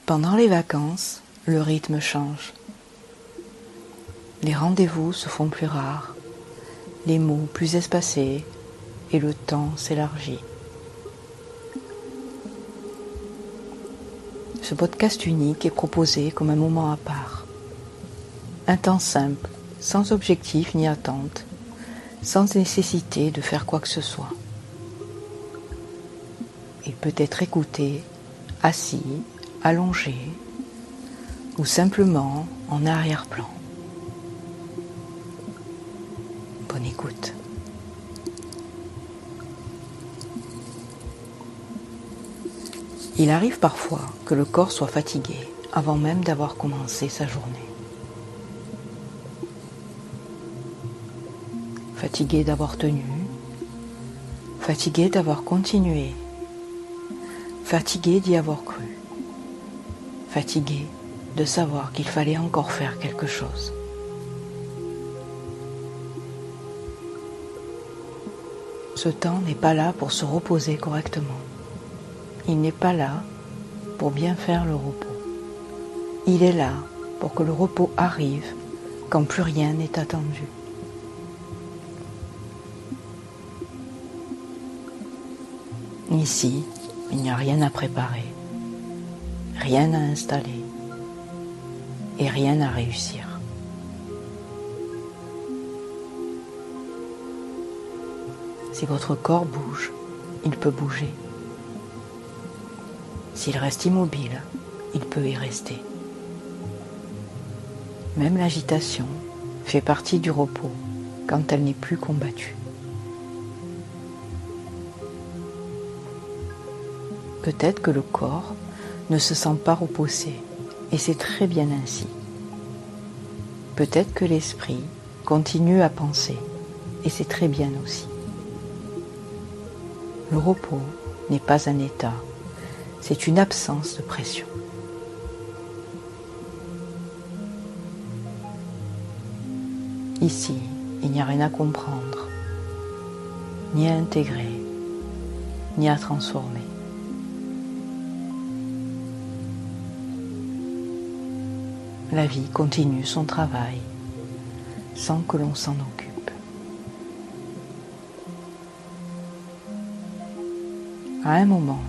Pendant les vacances, le rythme change. Les rendez-vous se font plus rares, les mots plus espacés et le temps s'élargit. Ce podcast unique est proposé comme un moment à part. Un temps simple, sans objectif ni attente, sans nécessité de faire quoi que ce soit. Il peut être écouté, assis, allongé ou simplement en arrière-plan. Bonne écoute. Il arrive parfois que le corps soit fatigué avant même d'avoir commencé sa journée. Fatigué d'avoir tenu, fatigué d'avoir continué, fatigué d'y avoir cru, fatigué de savoir qu'il fallait encore faire quelque chose. Ce temps n'est pas là pour se reposer correctement. Il n'est pas là pour bien faire le repos. Il est là pour que le repos arrive quand plus rien n'est attendu. Ici, il n'y a rien à préparer, rien à installer et rien à réussir. Si votre corps bouge, il peut bouger. S'il reste immobile, il peut y rester. Même l'agitation fait partie du repos quand elle n'est plus combattue. Peut-être que le corps ne se sent pas reposé, et c'est très bien ainsi. Peut-être que l'esprit continue à penser, et c'est très bien aussi. Le repos n'est pas un état, c'est une absence de pression. Ici, il n'y a rien à comprendre, ni à intégrer, ni à transformer. La vie continue son travail sans que l'on s'en occupe. À un moment,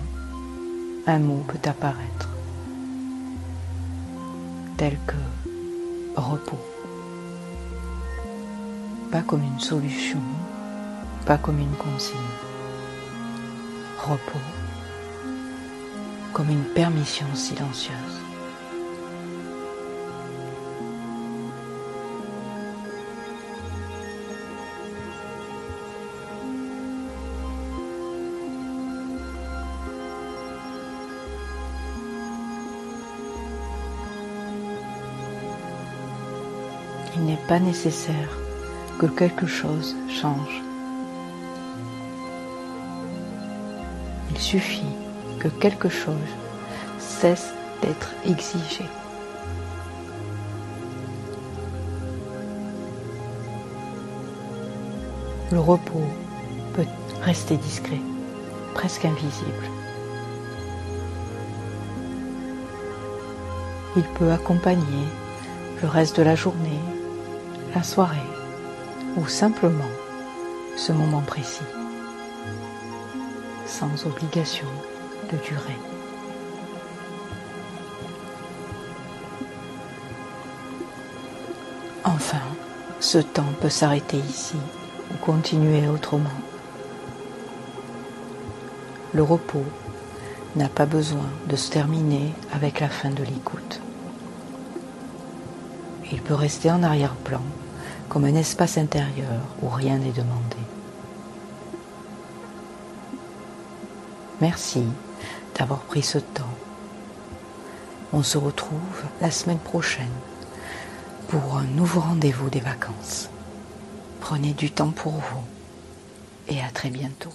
un mot peut apparaître, tel que repos. Pas comme une solution, pas comme une consigne. Repos, comme une permission silencieuse. Il n'est pas nécessaire que quelque chose change. Il suffit que quelque chose cesse d'être exigé. Le repos peut rester discret, presque invisible. Il peut accompagner le reste de la journée, la soirée ou simplement ce moment précis, sans obligation de durée. Enfin, ce temps peut s'arrêter ici ou continuer autrement. Le repos n'a pas besoin de se terminer avec la fin de l'écoute. Il peut rester en arrière-plan comme un espace intérieur où rien n'est demandé. Merci d'avoir pris ce temps. On se retrouve la semaine prochaine pour un nouveau rendez-vous des vacances. Prenez du temps pour vous et à très bientôt.